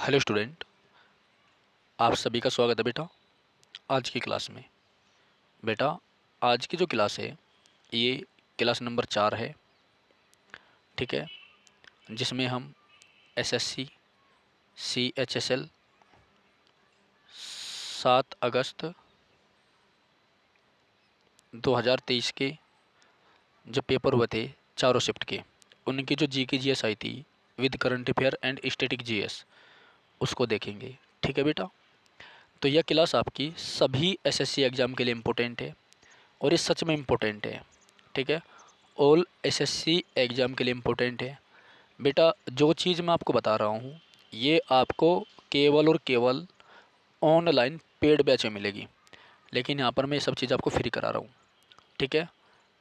Hello student, आप सभी का स्वागत है बेटा आज की क्लास में। बेटा आज की जो क्लास है ये क्लास नंबर 4 है, ठीक है, जिसमें हम एसएससी सीएचएसएल 7 अगस्त 2023 के जो पेपर हुए थे चारों शिफ्ट के, उनकी जो जीके जीएस आई थी with current affair and static GS, उसको देखेंगे। ठीक है बेटा, तो यह क्लास आपकी सभी एसएससी एग्ज़ाम के लिए इम्पोर्टेंट है और ये सच में इम्पोर्टेंट है। ठीक है, ऑल एसएससी एग्ज़ाम के लिए इम्पोर्टेंट है। बेटा जो चीज़ मैं आपको बता रहा हूँ ये आपको केवल और केवल ऑनलाइन पेड बैच में मिलेगी, लेकिन यहाँ पर मैं ये सब चीज़ आपको फ्री करा रहा हूँ। ठीक है,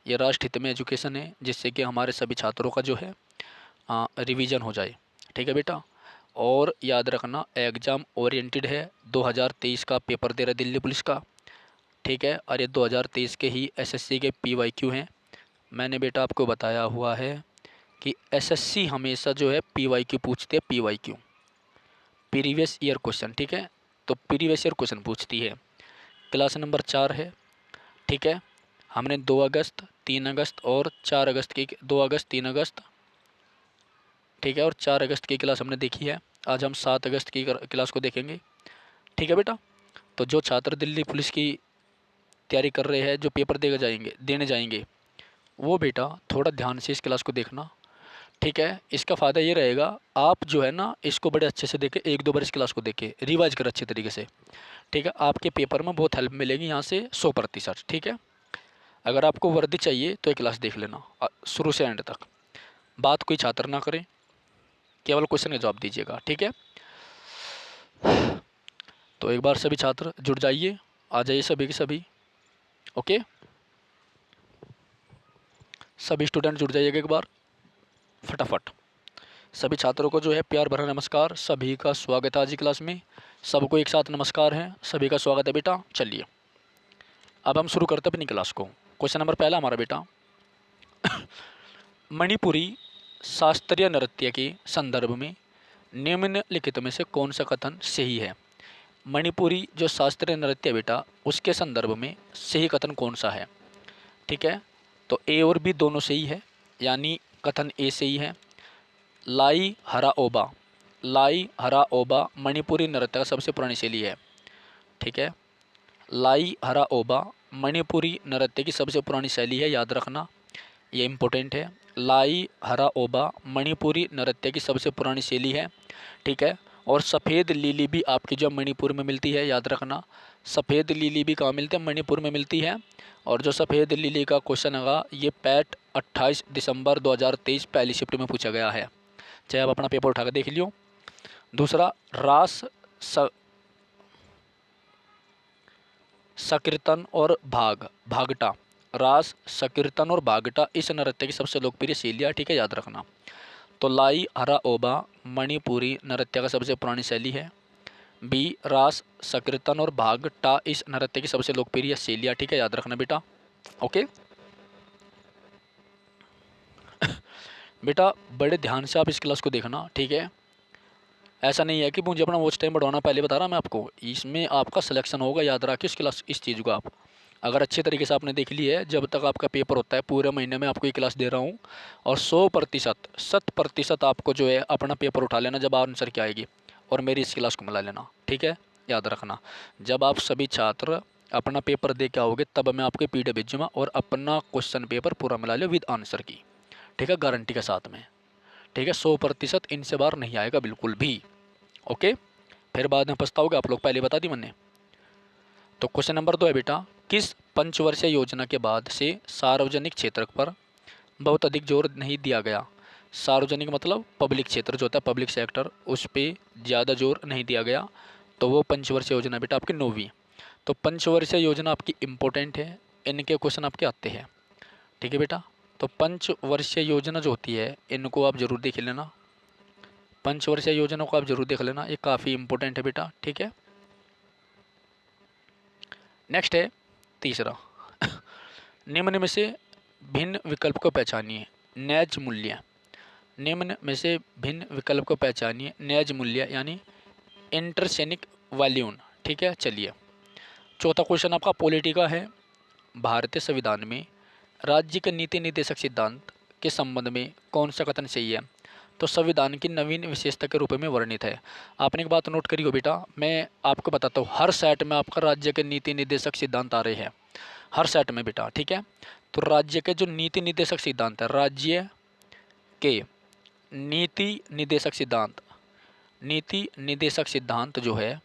ये राष्ट्र हित में एजुकेशन है, जिससे कि हमारे सभी छात्रों का जो है रिवीजन हो जाए। ठीक है बेटा, और याद रखना एग्ज़ाम ओरिएंटेड है। 2023 का पेपर दे रहा है दिल्ली पुलिस का। ठीक है, और ये 2023 के ही एसएससी के पीवाईक्यू हैं। मैंने बेटा आपको बताया हुआ है कि एसएससी हमेशा जो है पीवाईक्यू पूछते हैं, पीवाईक्यू प्रीवियस ईयर क्वेश्चन। ठीक है, तो प्रीवियस ईयर क्वेश्चन पूछती है। क्लास नंबर 4 है। ठीक है, हमने 2 अगस्त 3 अगस्त और 4 अगस्त की 2 अगस्त 3 अगस्त, ठीक है, और 4 अगस्त की क्लास हमने देखी है। आज हम 7 अगस्त की क्लास को देखेंगे। ठीक है बेटा, तो जो छात्र दिल्ली पुलिस की तैयारी कर रहे हैं, जो पेपर देने जाएंगे, वो बेटा थोड़ा ध्यान से इस क्लास को देखना। ठीक है, इसका फ़ायदा ये रहेगा, आप जो है ना इसको बड़े अच्छे से देखें, 1-2 बार इस क्लास को देखें, रिवाइज करें अच्छे तरीके से। ठीक है, आपके पेपर में बहुत हेल्प मिलेगी यहाँ से 100%। ठीक है, अगर आपको वर्दी चाहिए तो ये क्लास देख लेना शुरू से एंड तक। बात कोई छात्र ना करें, केवल क्वेश्चन का जवाब दीजिएगा। ठीक है, तो एक बार सभी छात्र जुड़ जाइए, आ जाइए सभी के सभी। ओके, सभी स्टूडेंट जुड़ जाइएगा एक बार फटाफट। सभी छात्रों को जो है प्यार भरा नमस्कार, सभी का स्वागत है आज की क्लास में। सबको एक साथ नमस्कार है, सभी का स्वागत है बेटा। चलिए अब हम शुरू करते हैं अपनी क्लास को। क्वेश्चन नंबर पहला हमारा बेटा, मणिपुरी शास्त्रीय नृत्य के संदर्भ में निम्नलिखित में से कौन सा कथन सही है। मणिपुरी जो शास्त्रीय नृत्य है बेटा, उसके संदर्भ में सही कथन कौन सा है। ठीक है, तो ए और बी दोनों सही है, यानी कथन ए सही है। लाई हरा ओबा, लाई हरा ओबा मणिपुरी नृत्य का सबसे पुरानी शैली है। ठीक है, लाई हरा ओबा मणिपुरी नृत्य की सबसे पुरानी शैली है, याद रखना ये इम्पोर्टेंट है। लाई हरा ओबा मणिपुरी नृत्य की सबसे पुरानी शैली है। ठीक है, और सफ़ेद लिली भी आपकी जो मणिपुर में मिलती है, याद रखना सफ़ेद लिली भी कहाँ मिलती है, मणिपुर में मिलती है। और जो सफ़ेद लिली का क्वेश्चन होगा ये पैट 28 दिसंबर 2023 पहली शिफ्ट में पूछा गया है, चाहे आप अपना पेपर उठा कर देख लियो। दूसरा, रास सकीर्तन और भागटा, रास सकीर्तन और भागटा इस नृत्य की सबसे लोकप्रिय शैलियाँ। ठीक है, याद रखना। तो लाई हरा ओबा मणिपुरी नृत्य का सबसे पुरानी शैली है। बी, रास सकीर्तन और भागटा इस नृत्य की सबसे लोकप्रिय शैलियाँ। ठीक है, याद रखना बेटा। ओके बेटा, बड़े ध्यान से आप इस क्लास को देखना। ठीक है, ऐसा नहीं है कि मुझे अपना वॉच टाइम बढ़ाना, पहले बता रहा मैं आपको, इसमें आपका सिलेक्शन होगा, याद रखिए इस क्लास इस चीज़ को आप अगर अच्छे तरीके से आपने देख ली है, जब तक आपका पेपर होता है पूरे महीने में आपको ये क्लास दे रहा हूँ, और 100% आपको जो है अपना पेपर उठा लेना जब आंसर क्या आएगी, और मेरी इस क्लास को मिला लेना। ठीक है, याद रखना जब आप सभी छात्र अपना पेपर दे के आओगे तब मैं आपको PDF भेजूँगा, और अपना क्वेश्चन पेपर पूरा मिला लो विद आंसर की। ठीक है, गारंटी के साथ में। ठीक है, 100% इनसे बाहर नहीं आएगा बिल्कुल भी। ओके, फिर बाद में पछताओगे आप लोग, पहले बता दी मैंने। तो क्वेश्चन नंबर 2 है बेटा, किस पंचवर्षीय योजना के बाद से सार्वजनिक क्षेत्र पर बहुत अधिक जोर नहीं दिया गया। सार्वजनिक मतलब पब्लिक क्षेत्र जो होता है, पब्लिक सेक्टर, उस पर ज़्यादा जोर नहीं दिया गया। तो वो पंचवर्षीय योजना बेटा आपकी 9वीं। तो पंचवर्षीय योजना आपकी इम्पोर्टेंट है, इनके क्वेश्चन आपके आते हैं। ठीक है बेटा, तो पंचवर्षीय योजना जो होती है इनको आप जरूर देख लेना, पंचवर्षीय योजना को आप जरूर देख लेना, ये काफ़ी इंपॉर्टेंट है बेटा। ठीक है, नेक्स्ट है तीसरा, निम्न में से भिन्न विकल्प को पहचानिए, न्याय्य मूल्य। निम्न में से भिन्न विकल्प को पहचानिए, न्याय्य मूल्य यानी इंटरसेनिक वैल्यून। ठीक है, चलिए। चौथा क्वेश्चन आपका पॉलिटी का है। भारतीय संविधान में राज्य के नीति निर्देशक सिद्धांत के संबंध में कौन सा कथन सही है? तो संविधान की नवीन विशेषता के रूप में वर्णित है। आपने एक बात नोट करी हो बेटा, मैं आपको बताता हूँ, हर सेट में आपका राज्य के नीति निर्देशक सिद्धांत आ रहे हैं, हर सेट में बेटा। ठीक है, तो राज्य के जो नीति निर्देशक सिद्धांत है, राज्य के नीति निर्देशक सिद्धांत, नीति निर्देशक सिद्धांत जो है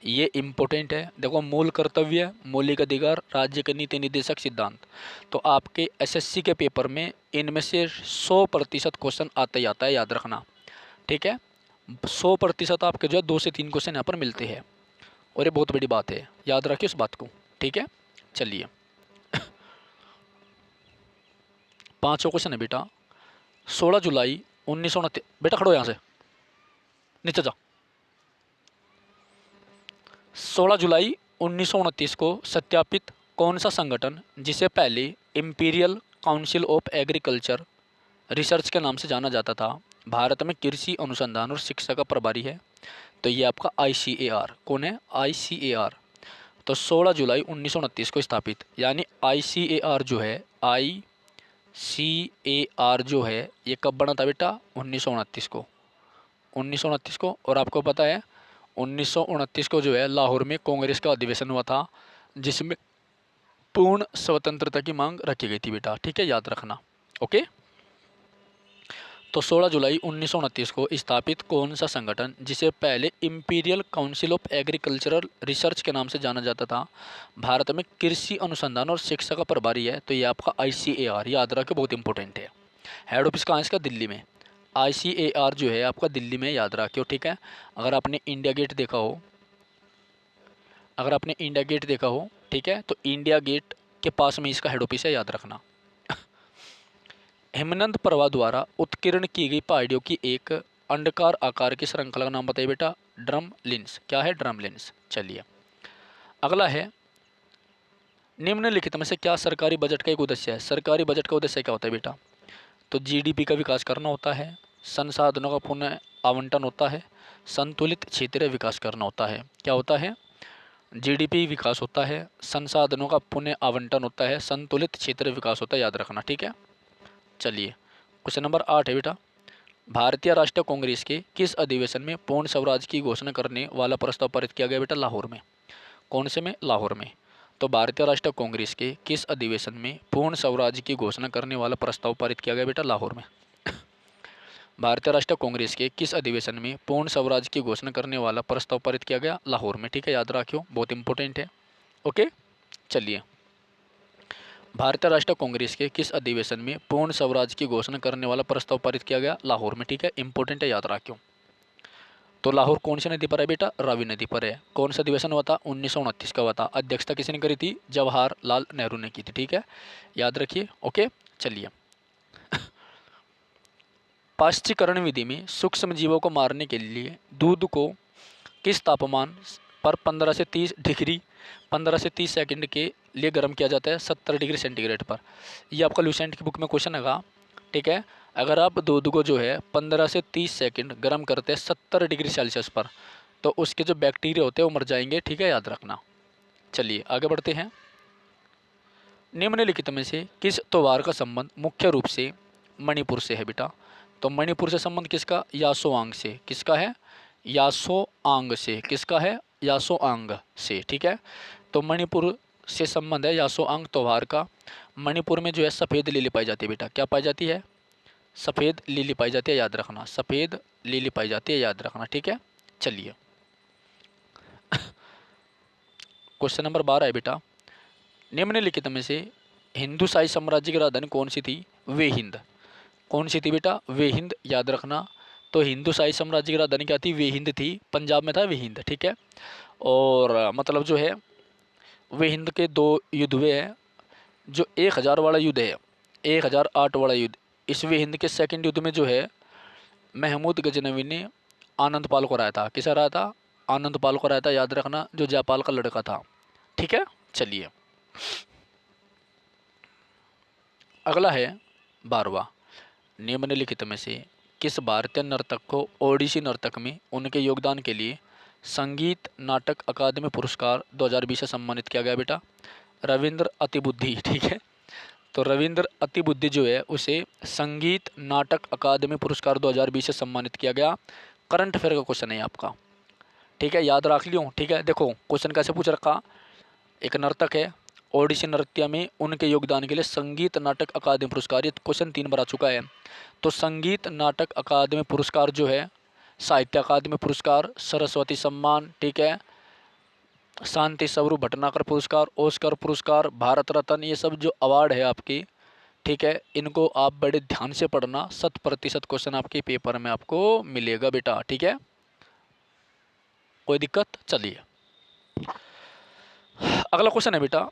ये इम्पोर्टेंट है। देखो, मूल कर्तव्य, मौलिक अधिकार, राज्य के नीति निर्देशक सिद्धांत, तो आपके एसएससी के पेपर में इनमें से 100% क्वेश्चन आता ही आता है, याद रखना। ठीक है, 100% आपके जो है 2 से 3 क्वेश्चन यहाँ पर मिलते हैं, और ये बहुत बड़ी बात है, याद रखिए उस बात को। ठीक है, चलिए। 5वां क्वेश्चन है बेटा, 16 जुलाई 1929, बेटा खड़ो यहाँ से, नीचे जा। 16 जुलाई 1929 को सत्यापित कौन सा संगठन, जिसे पहले imperial council of agriculture research के नाम से जाना जाता था, भारत में कृषि अनुसंधान और शिक्षा का प्रभारी है? तो ये आपका ICAR। कौन है? ICAR। तो 16 जुलाई 1929 को स्थापित, यानी ICAR जो है, ICAR जो है ये कब बना था बेटा? 1929 को, 1929 को। और आपको पता है 1929 को जो है लाहौर में कांग्रेस का अधिवेशन हुआ था, जिसमें पूर्ण स्वतंत्रता की मांग रखी गई थी बेटा। ठीक है, याद रखना। ओके, तो 16 जुलाई 1929 को स्थापित कौन सा संगठन, जिसे पहले imperial council of agricultural research के नाम से जाना जाता था, भारत में कृषि अनुसंधान और शिक्षा का प्रभारी है? तो ये आपका ICAR, याद रखिए, बहुत इंपॉर्टेंट है। हेड ऑफिस कहाँ है इसका? दिल्ली में। ICAR जो है आपका दिल्ली में, याद रखियो। ठीक है, अगर आपने इंडिया गेट देखा हो, अगर आपने इंडिया गेट देखा हो, ठीक है, तो इंडिया गेट के पास में इसका हेड ऑफिस है, याद रखना। हेमनंद प्रवाह द्वारा उत्कीर्ण की गई पहाड़ियों की एक अंडाकार आकार की श्रृंखला का नाम बताइए बेटा? ड्रमलिन्स। क्या है? ड्रमलिन्स। चलिए, अगला है, निम्नलिखित में से क्या सरकारी बजट का एक उद्देश्य है? सरकारी बजट का उद्देश्य क्या होता है बेटा? तो GDP का विकास करना होता है, संसाधनों का पुनः आवंटन होता है, संतुलित क्षेत्रीय विकास करना होता है। क्या होता है? GDP विकास होता है, संसाधनों का पुनः आवंटन होता है, संतुलित क्षेत्रीय विकास होता है, याद रखना। ठीक है, चलिए। क्वेश्चन नंबर 8 है बेटा, भारतीय राष्ट्रीय कांग्रेस के किस अधिवेशन में पूर्ण स्वराज की घोषणा करने वाला प्रस्ताव पारित किया गया बेटा? लाहौर में। कौन से में? लाहौर में। तो भारतीय राष्ट्रीय कांग्रेस के किस अधिवेशन में पूर्ण स्वराज की घोषणा करने वाला प्रस्ताव पारित किया गया बेटा? लाहौर में। भारतीय राष्ट्रीय कांग्रेस के किस अधिवेशन में पूर्ण स्वराज की घोषणा करने वाला प्रस्ताव पारित किया गया? लाहौर में। ठीक है, याद रखियो, बहुत इंपॉर्टेंट है। ओके, चलिए। भारतीय राष्ट्रीय कांग्रेस के किस अधिवेशन में पूर्ण स्वराज की घोषणा करने वाला प्रस्ताव पारित किया गया? लाहौर में। ठीक है, इंपॉर्टेंट है, याद रखियो। तो लाहौर कौन सी नदी पर है बेटा? रावी नदी पर है। कौन सा अधिवेशन हुआ था? 1929 का हुआ था। अध्यक्षता किसने करी थी? जवाहरलाल नेहरू ने की थी। ठीक है, याद रखिए। ओके, चलिए। पाश्चीकरण विधि में सूक्ष्म जीवों को मारने के लिए दूध को किस तापमान पर 15 से 30 डिग्री 15 से 30 सेकंड के लिए गर्म किया जाता है? 70 डिग्री सेंटीग्रेड पर। ये आपका लुसेंट की बुक में क्वेश्चन है। ठीक है, अगर आप दूध को जो है 15 से 30 सेकंड गर्म करते हैं 70 डिग्री सेल्सियस पर, तो उसके जो बैक्टीरिया होते हैं वो मर जाएंगे। ठीक है, याद रखना। चलिए, आगे बढ़ते हैं। निम्नलिखित में से किस त्योहार का संबंध मुख्य रूप से मणिपुर से है बेटा? तो मणिपुर से संबंध किसका? यासोआंग से। किसका है? यासोआंग से। किसका है? यासोआंग से। ठीक है, तो मणिपुर से संबंध है यासोआंग त्योहार का। मणिपुर में जो है सफ़ेद लिली पाई जाती है बेटा। क्या पाई जाती है? सफ़ेद लिली पाई जाती है, याद रखना। सफ़ेद लिली पाई जाती है, याद रखना। ठीक है, चलिए। क्वेश्चन नंबर 12 है बेटा, निम्नलिखित में से हिंदू शाही साम्राज्य की राजधानी कौन सी थी? वे हिंद। कौन सी थी बेटा? वे हिंद, याद रखना। तो हिंदू शाही साम्राज्य की राजधानी क्या थी? वे हिंद थी। पंजाब में था वे हिंद। ठीक है, और मतलब जो है वे हिंद के 2 युद्ध हुए हैं। जो 1000 वाला युद्ध है, 1008 वाला युद्ध, इस वे हिंद के सेकंड युद्ध में जो है महमूद गजनवी ने आनंद पाल को हराया था। किसे हराया था? आनंद पाल को हराया था, याद रखना, जो जयपाल का लड़का था। ठीक है, चलिए। अगला है 12वां, निम्नलिखित में से किस भारतीय नर्तक को ओडिसी नर्तक में उनके योगदान के लिए संगीत नाटक अकादमी पुरस्कार 2020 से सम्मानित किया गया बेटा? रविंद्र अतिबुद्धि, ठीक है। तो रविंद्र अतिबुद्धि जो है उसे संगीत नाटक अकादमी पुरस्कार 2020 से सम्मानित किया गया। करंट अफेयर का क्वेश्चन है आपका, ठीक है, याद रख लियो, ठीक है। देखो क्वेश्चन कैसे पूछ रखा, एक नर्तक है, ओडिसी नृत्य में उनके योगदान के लिए संगीत नाटक अकादमी पुरस्कार, ये क्वेश्चन 3 बार आ चुका है। तो संगीत नाटक अकादमी पुरस्कार जो है, साहित्य अकादमी पुरस्कार, सरस्वती सम्मान, ठीक है, शांति स्वरूप भटनागर पुरस्कार, ऑस्कर पुरस्कार, भारत रत्न, ये सब जो अवार्ड है आपकी, ठीक है, इनको आप बड़े ध्यान से पढ़ना। 100% क्वेश्चन आपके पेपर में आपको मिलेगा बेटा, ठीक है, कोई दिक्कत? चलिए अगला क्वेश्चन है बेटा,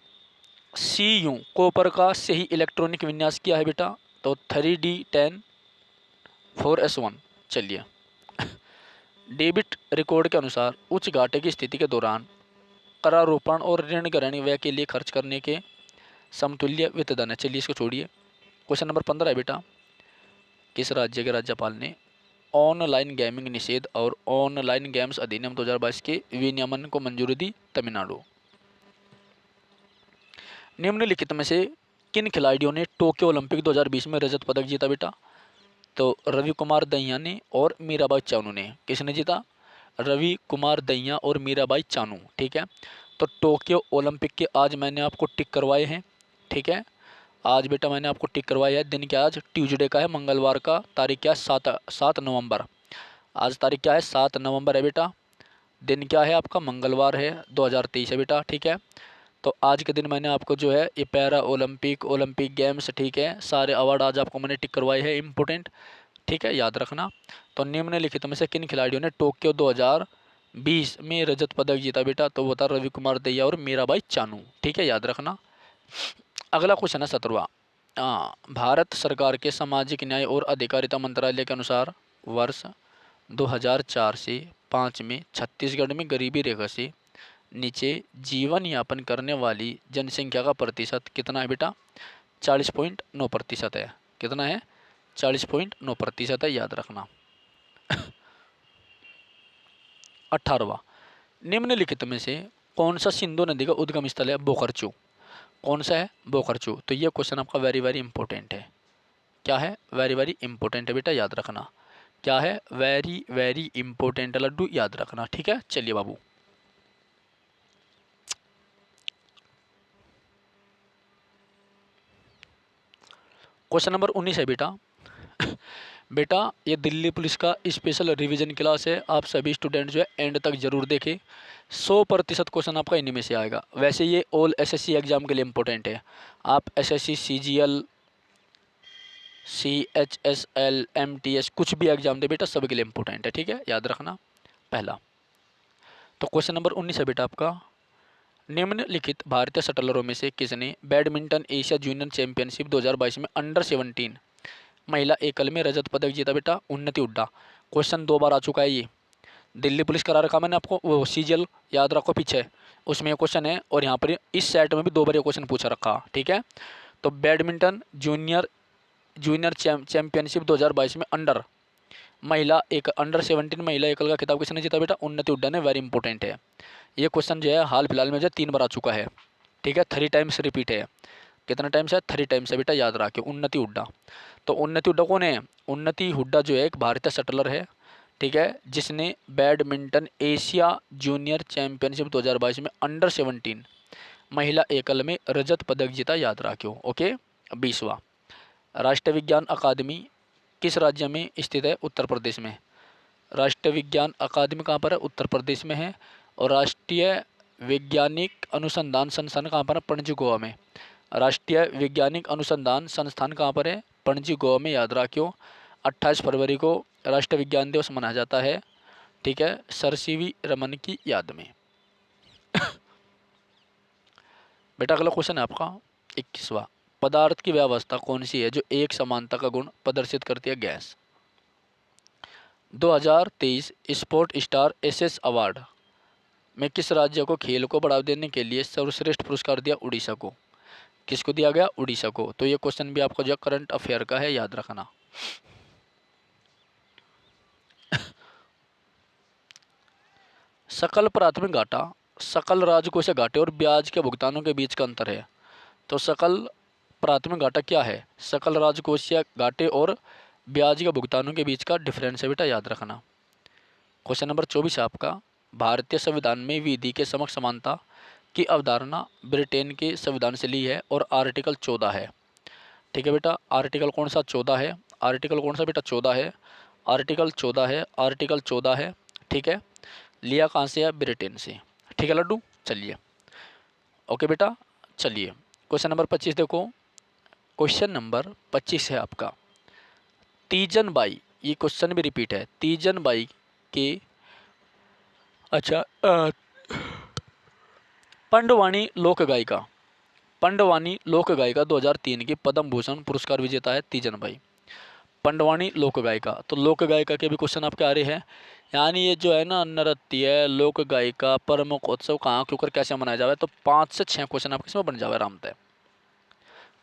CU कॉपर का सही इलेक्ट्रॉनिक विन्यास क्या है बेटा? तो 3D10 4S1। चलिए डेबिट रिकॉर्ड के अनुसार उच्च घाटे की स्थिति के दौरान करारोपण और ऋण ग्रहण व्यय के लिए खर्च करने के समतुल्य वित्त धन है। चलिए इसको छोड़िए। क्वेश्चन नंबर 15 है बेटा, किस राज्य के राज्यपाल ने ऑनलाइन गेमिंग निषेध और ऑनलाइन गेम्स अधिनियम 2022 के विनियमन को मंजूरी दी? तमिलनाडु। निम्नलिखित में से किन खिलाड़ियों ने टोक्यो ओलंपिक 2020 में रजत पदक जीता बेटा? तो रवि कुमार दहिया ने और मीराबाई चानू ने। किसने जीता? रवि कुमार दहिया और मीराबाई चानू, ठीक है। तो टोक्यो ओलंपिक के आज मैंने आपको टिक करवाए हैं, ठीक है, आज बेटा मैंने आपको टिक करवाया है। दिन क्या आज? ट्यूसडे का है, मंगलवार का। तारीख क्या है? 7 नवंबर। आज तारीख क्या है? 7 नवंबर है बेटा। दिन क्या है आपका? मंगलवार है, 2023 है बेटा, ठीक है। तो आज के दिन मैंने आपको जो है ये पैरा ओलंपिक, ओलंपिक गेम्स, ठीक है, सारे अवार्ड आज आपको मैंने टिक करवाए हैं, इम्पोर्टेंट, ठीक है, याद रखना। तो निम्नलिखित में से किन खिलाड़ियों ने टोक्यो 2020 में रजत पदक जीता बेटा? तो वो था रवि कुमार दहिया और मीराबाई चानू, ठीक है, याद रखना। अगला क्वेश्चन है 17वां, भारत सरकार के सामाजिक न्याय और अधिकारिता मंत्रालय के अनुसार वर्ष 2004 से 5 में छत्तीसगढ़ में गरीबी रेखा से नीचे जीवन यापन करने वाली जनसंख्या का प्रतिशत कितना है बेटा? 40.9% है। कितना है? 40.9% है, याद रखना। 18वां, निम्नलिखित में से कौन सा सिंधु नदी का उद्गम स्थल है? बोकरचू। कौन सा है? बोकरचू। तो ये क्वेश्चन आपका वेरी वेरी इंपॉर्टेंट है। क्या है? वेरी वेरी इंपॉर्टेंट है बेटा, याद रखना। क्या है? वेरी वेरी इंपॉर्टेंट लड्डू, याद रखना, ठीक है। चलिए बाबू, क्वेश्चन नंबर 19 है बेटा। बेटा ये दिल्ली पुलिस का स्पेशल रिवीजन क्लास है, आप सभी स्टूडेंट जो है एंड तक जरूर देखें। 100% क्वेश्चन आपका इन्हीं में से आएगा। वैसे ये ऑल एसएससी एग्जाम के लिए इंपॉर्टेंट है। आप एसएससी, सीजीएल, सीएचएसएल, एमटीएस कुछ भी एग्जाम दे बेटा, सभी के लिए इंपॉर्टेंट है, ठीक है, याद रखना। पहला तो क्वेश्चन नंबर 19 है बेटा आपका, निम्नलिखित भारतीय शटलरों में से किसने बैडमिंटन एशिया जूनियर चैंपियनशिप 2022 में अंडर 17 महिला एकल में रजत पदक जीता बेटा? उन्नति हुड्डा। क्वेश्चन 2 बार आ चुका है ये, दिल्ली पुलिस करा रखा मैंने आपको, वो सीजीएल याद रखो पीछे, उसमें ये क्वेश्चन है, और यहाँ पर इस सेट में भी 2 बार ये क्वेश्चन पूछा रखा, ठीक है। तो बैडमिंटन जूनियर चैंपियनशिप 2022 में अंडर 17 महिला एकल का खिताब किसने जीता बेटा? उन्नति हुड्डा ने। वेरी इंपॉर्टेंट है ये क्वेश्चन जो है, हाल फिलहाल में जो 3 बार आ चुका है, ठीक है, 3 टाइम्स रिपीट है। कितना टाइम्स है? 3 टाइम्स है बेटा, याद रखिए। उन्नति हुड्डा। तो उन्नति हुड्डा कौन है? उन्नति हुड्डा जो है एक भारतीय शटलर है, ठीक है, जिसने बैडमिंटन एशिया जूनियर चैंपियनशिप 2022 में अंडर 17 महिला एकल में रजत पदक जीता, याद रखियो, ओके। 20वां, राष्ट्रीय विज्ञान अकादमी किस राज्य में स्थित है? उत्तर प्रदेश में। राष्ट्रीय विज्ञान अकादमी कहाँ पर है? उत्तर प्रदेश में है। और राष्ट्रीय वैज्ञानिक अनुसंधान संस्थान कहाँ पर है? पणजी, गोवा में। राष्ट्रीय वैज्ञानिक अनुसंधान संस्थान कहाँ पर है? पणजी, गोवा में, याद रखियो। 28 फरवरी को राष्ट्रीय विज्ञान दिवस मनाया जाता है, ठीक है, सर सीवी रमन की याद में। बेटा अगला क्वेश्चन है आपका 21वां, पदार्थ की व्यवस्था कौन सी है जो एक समानता का गुण प्रदर्शित करती है? Gas. 2023 sport star SS award में किस राज्य को खेल को बढ़ावा देने के लिए सर्वश्रेष्ठ पुरस्कार दिया? उड़ीसा को। किसको दिया गया? उड़ीसा को। तो ये क्वेश्चन भी आपका जो करंट अफेयर का है, याद रखना। सकल प्राथमिक घाटा सकल राजकोषीय घाटे और ब्याज के भुगतानों के बीच का अंतर है। तो सकल प्राथमिक घाटा क्या है? सकल राजकोषीय घाटे और ब्याज के भुगतानों के बीच का डिफरेंस है बेटा, याद रखना। क्वेश्चन नंबर 24 है आपका, भारतीय संविधान में विधि के समक्ष समानता की अवधारणा ब्रिटेन के संविधान से ली है और आर्टिकल 14 है। ठीक है बेटा, आर्टिकल कौन सा? 14 है। आर्टिकल कौन सा बेटा? 14 है। आर्टिकल 14 है, आर्टिकल 14 है। ठीक है, लिया कहाँ से है? ब्रिटेन से। ठीक है लड्डू, चलिए ओके बेटा। चलिए क्वेश्चन नंबर 25 देखो। क्वेश्चन नंबर 25 है आपका, तीजन बाई, ये क्वेश्चन भी रिपीट है, तीजन बाई के अच्छा पंडवानी लोक गायिका, पंडवानी लोक गायिका 2003 की पद्म भूषण पुरस्कार विजेता है तीजन बाई। पंडवानी लोक गायिका, तो लोक गायिका के भी क्वेश्चन आपके आ रहे हैं। यानी ये जो है ना नृत्य लोक गायिका प्रमुख उत्सव कहाँ क्यों कर कैसे मनाया जाए, तो 5 से 6 क्वेश्चन आपके इसमें बन जावे आराम से।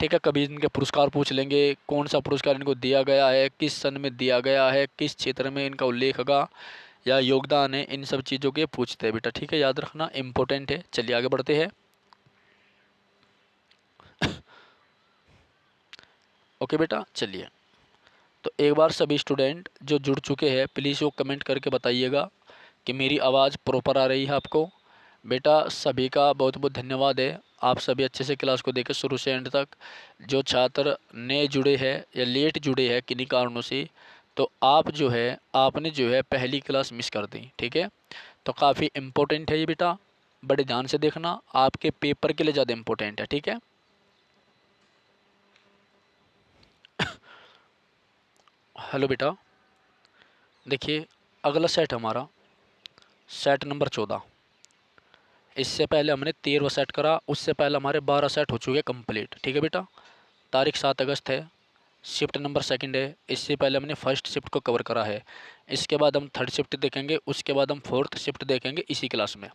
ठीक है, कभी इनके पुरस्कार पूछ लेंगे, कौन सा पुरस्कार इनको दिया गया है, किस सन में दिया गया है, किस क्षेत्र में इनका उल्लेख होगा या योगदान है, इन सब चीज़ों के पूछते हैं बेटा। ठीक है, याद रखना, इम्पोर्टेंट है। चलिए आगे बढ़ते हैं। ओके बेटा, चलिए तो एक बार सभी स्टूडेंट जो जुड़ चुके हैं प्लीज़ वो कमेंट करके बताइएगा कि मेरी आवाज़ प्रॉपर आ रही है आपको। बेटा सभी का बहुत बहुत धन्यवाद है, आप सभी अच्छे से क्लास को देखें शुरू से एंड तक। जो छात्र नए जुड़े हैं या लेट जुड़े हैं किन्हीं कारणों से, तो आप जो है आपने जो है पहली क्लास मिस कर दी। ठीक है, तो काफ़ी इम्पोर्टेंट है ये बेटा, बड़े ध्यान से देखना, आपके पेपर के लिए ज़्यादा इम्पोर्टेंट है। ठीक है, हेलो बेटा, देखिए अगला सेट हमारा सेट नंबर 14। इससे पहले हमने 13वां सेट करा, उससे पहले हमारे 12 सेट हो चुके कंप्लीट। ठीक है बेटा, तारीख 7 अगस्त है, शिफ्ट नंबर 2 है। इससे पहले हमने फर्स्ट शिफ्ट को कवर करा है, इसके बाद हम थर्ड शिफ्ट देखेंगे, उसके बाद हम फोर्थ शिफ्ट देखेंगे इसी क्लास में।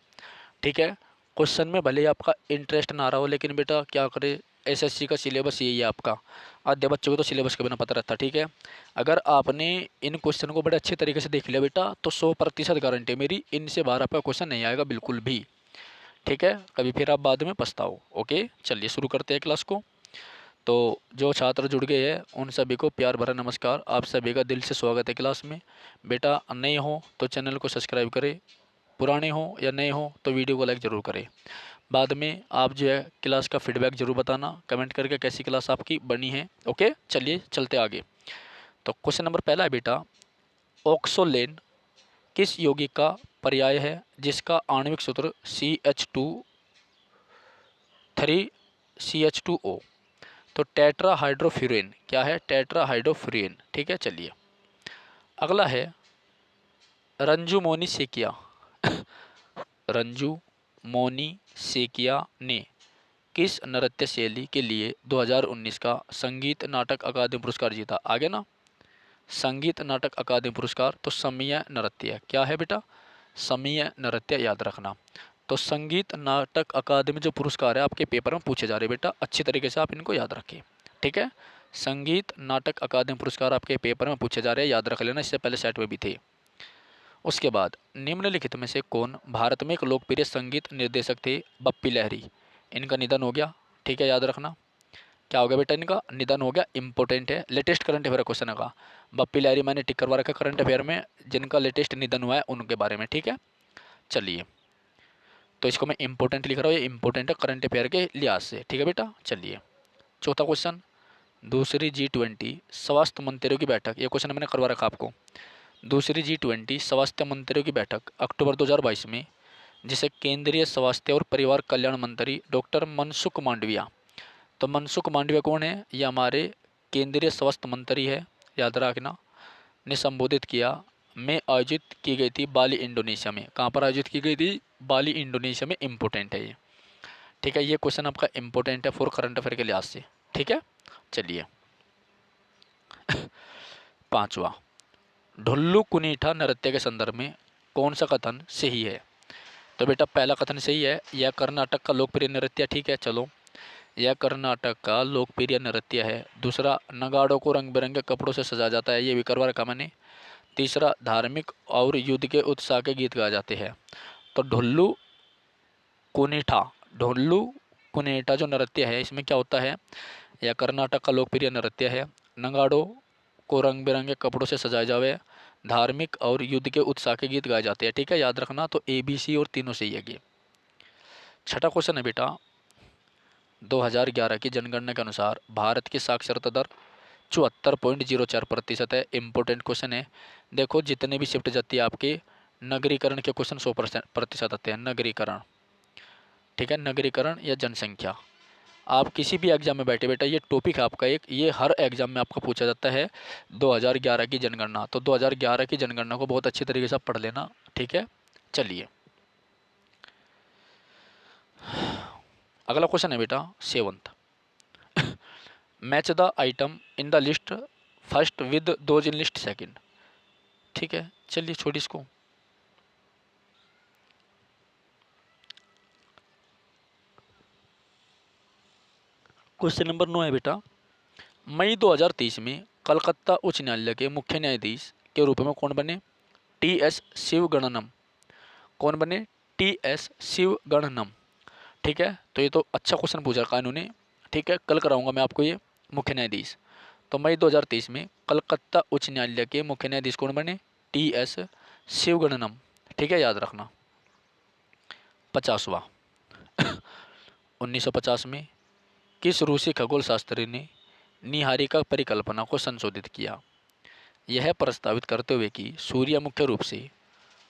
ठीक है, क्वेश्चन में भले ही आपका इंटरेस्ट ना रहा हो, लेकिन बेटा क्या करे, एसएससी का सिलेबस यही है आपका। आधे बच्चों को तो सिलेबस का बिना पता रहता। ठीक है, अगर आपने इन क्वेश्चन को बड़े अच्छे तरीके से देख लिया बेटा, तो 100% गारंटी है मेरी, इनसे बाहर आपका क्वेश्चन नहीं आएगा बिल्कुल भी। ठीक है, कभी फिर आप बाद में पछताओ। ओके, चलिए शुरू करते हैं क्लास को। तो जो छात्र जुड़ गए हैं उन सभी को प्यार भरा नमस्कार, आप सभी का दिल से स्वागत है क्लास में। बेटा नए हो तो चैनल को सब्सक्राइब करें, पुराने हो या नए हो तो वीडियो को लाइक ज़रूर करें। बाद में आप जो है क्लास का फीडबैक ज़रूर बताना कमेंट करके कैसी क्लास आपकी बनी है। ओके, चलिए चलते आगे। तो क्वेश्चन नंबर पहला है बेटा, ऑक्सोलेन किस यौगिक का पर्याय है जिसका आणविक सूत्र CH2 3CH2O? तो टेट्राहाइड्रोफ्यूरेन क्या है? टेट्राहाइड्रोफ्यूरेन। ठीक है, चलिए अगला है रंजू मोनी सेकिया रंजू मोनी सेकिया ने किस नृत्य शैली के लिए 2019 का संगीत नाटक अकादमी पुरस्कार जीता? आगे ना, संगीत नाटक अकादमी पुरस्कार, तो समयीय नृत्य क्या है बेटा? समयीय नृत्य, याद रखना। तो संगीत नाटक अकादमी जो पुरस्कार है आपके पेपर में पूछे जा रहे बेटा, अच्छी तरीके से आप इनको याद रखें। ठीक है, संगीत नाटक अकादमी पुरस्कार आपके पेपर में पूछे जा रहे हैं, याद रख लेना, इससे पहले सेट में भी थे। उसके बाद निम्नलिखित में से कौन भारत में एक लोकप्रिय संगीत निर्देशक थे? बप्पी लहरी, इनका निधन हो गया। ठीक है, याद रखना, क्या हो गया बेटा? इनका निधन हो गया, इंपॉर्टेंट है, लेटेस्ट करंट अफेयर क्वेश्चन का। बप्पी लहरी मैंने टिक करवा रखा करंट अफेयर में, जिनका लेटेस्ट निधन हुआ है उनके बारे में। ठीक है, चलिए तो इसको मैं इंपॉर्टेंट लिख रहा हूँ, ये इंपॉर्टेंट है करंट अफेयर के लिहाज से। ठीक है बेटा, चलिए चौथा क्वेश्चन, दूसरी G20 स्वास्थ्य मंत्रियों की बैठक, ये क्वेश्चन मैंने करवा रखा आपको। दूसरी G20 स्वास्थ्य मंत्रियों की बैठक अक्टूबर 2022 में, जिसे केंद्रीय स्वास्थ्य और परिवार कल्याण मंत्री डॉक्टर मनसुख मांडविया, तो मनसुख मांडविया कौन है? ये हमारे केंद्रीय स्वास्थ्य मंत्री है, याद रखना, ने संबोधित किया, में आयोजित की गई थी बाली इंडोनेशिया में। कहाँ पर आयोजित की गई थी? बाली इंडोनेशिया में। इम्पोर्टेंट है ये। ठीक है, ये क्वेश्चन आपका इम्पोर्टेंट है फॉर करंट अफेयर के लिहाज से। ठीक है, चलिए पांचवा, ढुल्लू कुनीठा नृत्य के संदर्भ में कौन सा कथन सही है? तो बेटा पहला कथन सही है, यह कर्नाटक का लोकप्रिय नृत्य। ठीक है, चलो, यह कर्नाटक का लोकप्रिय नृत्य है। दूसरा, नगाड़ों को रंग बिरंगे कपड़ों से सजाया जाता है, ये भी करवा रखा मैंने। तीसरा, धार्मिक और युद्ध के उत्साह के गीत गाए जाते हैं। तो ढोल्लू कुनेठा, ढोल्लू कुनेठा जो नृत्य है इसमें क्या होता है, यह कर्नाटक का लोकप्रिय नृत्य है। नगाड़ों को रंग बिरंगे कपड़ों से सजाया जावे, धार्मिक और युद्ध के उत्साह के गीत गाए जाते हैं। ठीक है, याद रखना। तो ए बी सी और तीनों सही है ये। छठा क्वेश्चन है बेटा, 2011 की जनगणना के अनुसार भारत की साक्षरता दर 74.04% है। इम्पोर्टेंट क्वेश्चन है। देखो जितने भी शिफ्ट जाती है आपके नगरीकरण के क्वेश्चन 100% आते हैं। नगरीकरण, ठीक है, नगरीकरण या जनसंख्या। आप किसी भी एग्जाम में बैठे बेटा ये टॉपिक है आपका एक, ये हर एग्जाम में आपका पूछा जाता है 2011 की जनगणना। तो 2011 की जनगणना को बहुत अच्छी तरीके से पढ़ लेना। ठीक है, चलिए अगला क्वेश्चन है बेटा 7th। Match the item in the list first with those in list second. ठीक है, चलिए छोड़ इसको। क्वेश्चन नंबर 9 है बेटा, मई 2023 में कलकत्ता उच्च न्यायालय के मुख्य न्यायाधीश के रूप में कौन बने? T S Sivagnanam. कौन बने? T S Sivagnanam. ठीक है, तो ये तो अच्छा क्वेश्चन पूछा कानून ने। ठीक है, कल कराऊंगा मैं आपको ये मुख्य न्यायाधीश। तो मई 2023 में कलकत्ता उच्च न्यायालय के मुख्य न्यायाधीश कौन बने? T S Sivagnanam. ठीक है, याद रखना। 50वां 1950 में किस रूसी खगोल शास्त्री ने निहारिका परिकल्पना को संशोधित किया? यह प्रस्तावित करते हुए कि सूर्य मुख्य रूप से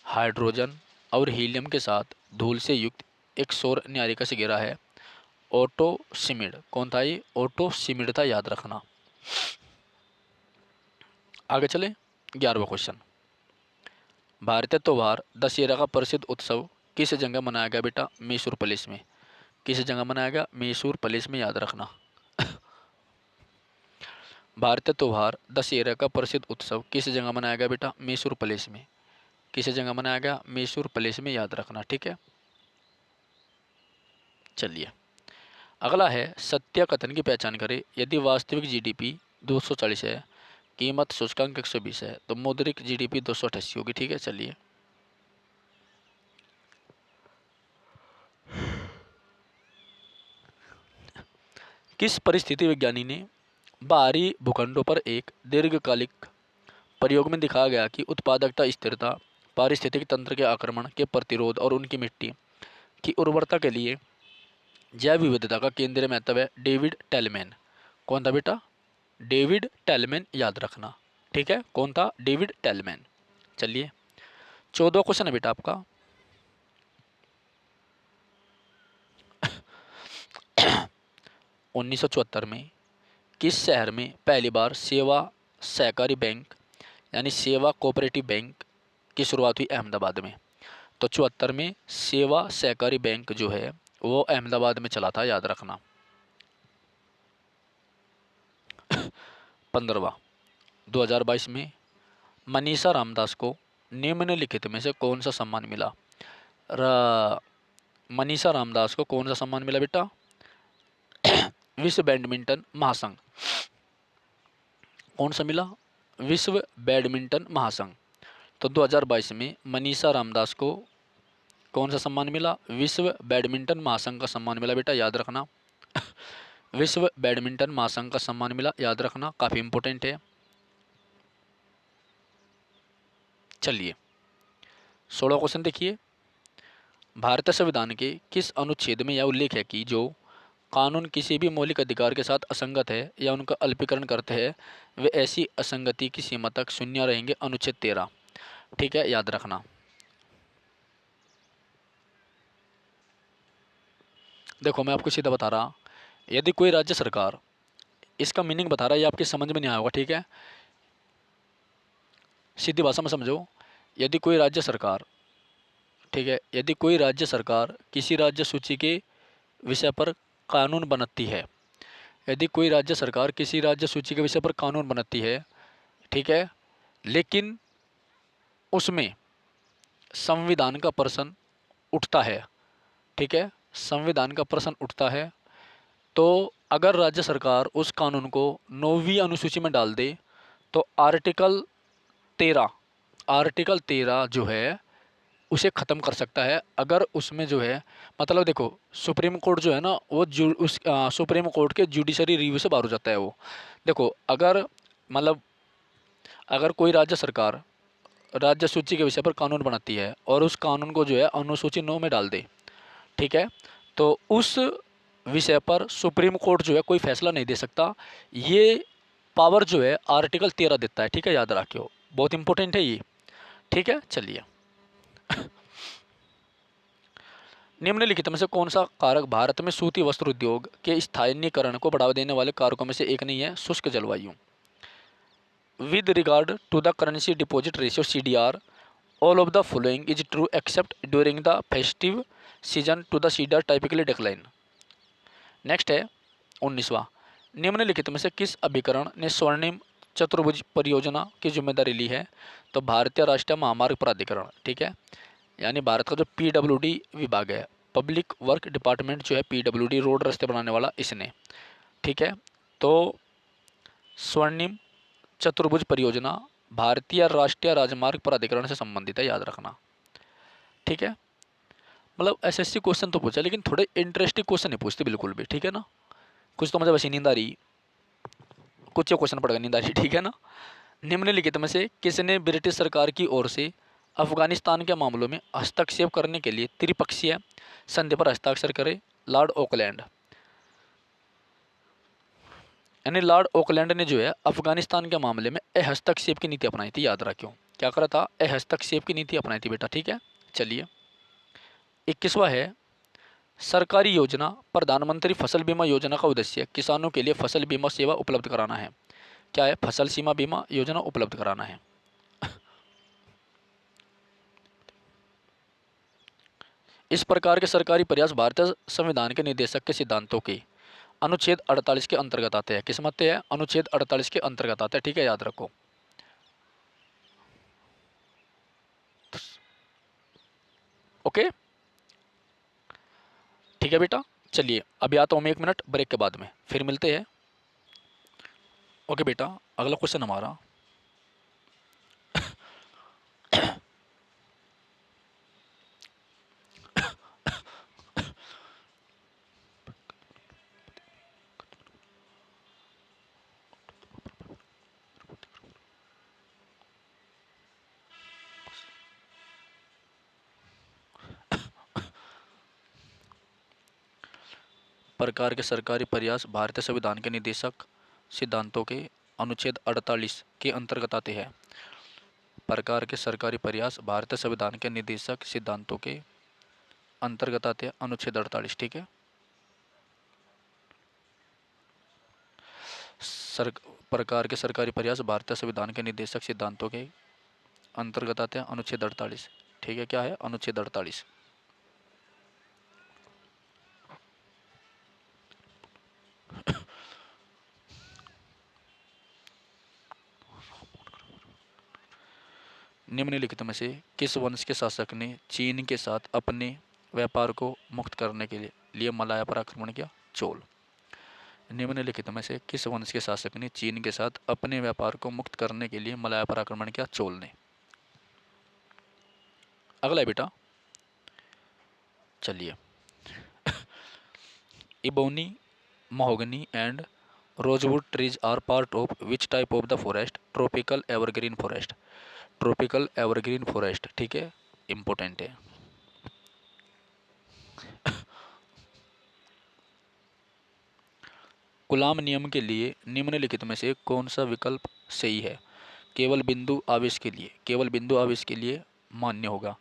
हाइड्रोजन और हीलियम के साथ धूल से युक्त एक सौर निहारिका से घिरा है। ओटो सिमिड। कौन था ये? ओटो सिमिड था, याद रखना। आगे चले 11वां क्वेश्चन, भारतीय त्योहार दशहरा का प्रसिद्ध उत्सव किस जगह मनाया गया बेटा? मैसूर पैलेस में। किस जगह मनाया गया? मैसूर पैलेस में, याद रखना। भारतीय त्योहार दशहरा का प्रसिद्ध उत्सव किस जगह मनाया गया बेटा? मैसूर पैलेस में। किस जगह मनाया गया? मैसूर पैलेस में, याद रखना। ठीक है, चलिए अगला है सत्य कथन की पहचान करें। यदि वास्तविक जीडीपी 240 है, कीमत सूचकांक 120 है, तो मौद्रिक जीडीपी 288 होगी। ठीक है, चलिए किस परिस्थिति विज्ञानी ने बाहरी भूखंडों पर एक दीर्घकालिक प्रयोग में दिखाया गया कि उत्पादकता, स्थिरता, पारिस्थितिक तंत्र के आक्रमण के प्रतिरोध और उनकी मिट्टी की उर्वरता के लिए जैव विविधता का केंद्रीय महत्व है? डेविड टेलमैन। कौन था बेटा? डेविड टेलमैन, याद रखना। ठीक है, कौन था? डेविड टेलमैन। चलिए 14वां क्वेश्चन है बेटा आपका, 1974 में किस शहर में पहली बार सेवा सहकारी बैंक यानी सेवा कोऑपरेटिव बैंक की शुरुआत हुई? अहमदाबाद में। तो 74 में सेवा सहकारी बैंक जो है वो अहमदाबाद में चला था, याद रखना। 15वां 2022 में मनीषा रामदास को निम्नलिखित में से कौन सा सम्मान मिला? मनीषा रामदास को कौन सा सम्मान मिला बेटा? विश्व बैडमिंटन महासंघ। कौन सा मिला? विश्व बैडमिंटन महासंघ। तो 2022 में मनीषा रामदास को कौन सा सम्मान मिला? विश्व बैडमिंटन महासंघ का सम्मान मिला बेटा, याद रखना। विश्व बैडमिंटन महासंघ का सम्मान मिला, याद रखना, काफ़ी इंपॉर्टेंट है। चलिए 16वां क्वेश्चन देखिए, भारतीय संविधान के किस अनुच्छेद में यह उल्लेख है कि जो कानून किसी भी मौलिक अधिकार के साथ असंगत है या उनका अल्पीकरण करते हैं वे ऐसी असंगति की सीमा तक शून्य रहेंगे? अनुच्छेद 13। ठीक है, याद रखना। देखो मैं आपको सीधा बता रहा, यदि कोई राज्य सरकार, इसका मीनिंग बता रहा है, ये आपकी समझ में नहीं आया होगा। ठीक है, सीधी भाषा में समझो। यदि कोई राज्य सरकार, ठीक है, यदि कोई राज्य सरकार किसी राज्य सूची के विषय पर कानून बनाती है, यदि कोई राज्य सरकार किसी राज्य सूची के विषय पर कानून बनाती है, ठीक है, लेकिन उसमें संविधान का प्रश्न उठता है, ठीक है, संविधान का प्रश्न उठता है, तो अगर राज्य सरकार उस कानून को 9वीं अनुसूची में डाल दे तो आर्टिकल 13 जो है उसे ख़त्म कर सकता है अगर उसमें जो है, मतलब देखो, सुप्रीम कोर्ट जो है ना वो सुप्रीम कोर्ट के जुडिशरी रिव्यू से बाहर हो जाता है वो। देखो अगर, मतलब अगर कोई राज्य सरकार राज्य सूची के विषय पर कानून बनाती है और उस कानून को जो है अनुसूची 9 में डाल दे, ठीक है, तो उस विषय पर सुप्रीम कोर्ट जो है कोई फैसला नहीं दे सकता। ये पावर जो है आर्टिकल 13 देता है, ठीक है, याद रखियो, बहुत इंपॉर्टेंट है ये, ठीक है। चलिए, निम्नलिखित में से कौन सा कारक भारत में सूती वस्त्र उद्योग के स्थानीयकरण को बढ़ावा देने वाले कारकों में से एक नहीं है? शुष्क जलवायु। With regard to the currency deposit ratio CDR, all of the following is true except during the festive season to the CDR typically decline. Next है 19वां, निम्नलिखित में से किस अभिकरण ने स्वर्णिम चतुर्भुज परियोजना की जिम्मेदारी ली है? तो भारतीय राष्ट्रीय महामार्ग प्राधिकरण, ठीक है, यानी भारत का जो PWD विभाग है, पब्लिक वर्क डिपार्टमेंट जो है, PWD रोड रास्ते बनाने वाला, इसने, ठीक है। तो स्वर्णिम चतुर्भुज परियोजना भारतीय राष्ट्रीय राजमार्ग प्राधिकरण से संबंधित है, याद रखना, ठीक है। मतलब SSC क्वेश्चन तो पूछा, लेकिन थोड़े इंटरेस्टिंग क्वेश्चन नहीं पूछते बिल्कुल भी, ठीक है ना। कुछ तो मुझे वैसे नींद आ रही, कुछ क्वेश्चन पड़ गए नींद आ रही, ठीक है ना। निम्नलिखित में से किसने ब्रिटिश सरकार की ओर से अफगानिस्तान के मामलों में हस्तक्षेप करने के लिए त्रिपक्षीय संधि पर हस्ताक्षर करे? लॉर्ड ऑकलैंड, यानी लॉर्ड ऑकलैंड ने जो है अफगानिस्तान के मामले में हस्तक्षेप की नीति अपनाई थी, याद रखियो, क्या करा था? हस्तक्षेप की नीति अपनाई थी बेटा, ठीक है। चलिए, 21वां है, सरकारी योजना प्रधानमंत्री फसल बीमा योजना का उद्देश्य किसानों के लिए फसल बीमा सेवा उपलब्ध कराना है। क्या है? फसल सीमा बीमा योजना उपलब्ध कराना है। इस प्रकार के सरकारी प्रयास भारतीय संविधान के निर्देशक के सिद्धांतों के अनुच्छेद 48 के अंतर्गत आते हैं। किस मत है? अनुच्छेद 48 के अंतर्गत आते हैं, ठीक है, याद रखो। ओके, ठीक है बेटा। चलिए, अभी आता हूँ मैं 1 मिनट ब्रेक के बाद में, फिर मिलते हैं। ओके बेटा, अगला क्वेश्चन हमारा, प्रकार के सरकारी प्रयास भारतीय संविधान के निर्देशक सिद्धांतों के अनुच्छेद 48 के अंतर्गत आते हैं। प्रकार के सरकारी प्रयास भारतीय संविधान के निर्देशक सिद्धांतों के अंतर्गत आते हैं, अनुच्छेद 48, ठीक है। सर प्रकार के सरकारी प्रयास भारतीय संविधान के निर्देशक सिद्धांतों के अंतर्गत आते हैं, अनुच्छेद 48, ठीक है। क्या है? अनुच्छेद 48। निम्नलिखित में से किस वंश के शासक ने चीन के साथ अपने व्यापार को मुक्त करने के लिए मलाया पर आक्रमण किया? चोल। निम्नलिखित में से किस वंश के शासक ने चीन के साथ अपने व्यापार को मुक्त करने के लिए मलाया पर आक्रमण किया? चोल ने। अगला है बेटा, चलिए, ebony, mahogany and rosewood trees are part of which type of the forest? Tropical evergreen forest, tropical evergreen forest, ठीक है, इंपॉर्टेंट है। कूलाम नियम के लिए निम्नलिखित में से कौन सा विकल्प सही है? केवल बिंदु आवेश के लिए, केवल बिंदु आवेश के लिए मान्य होगा,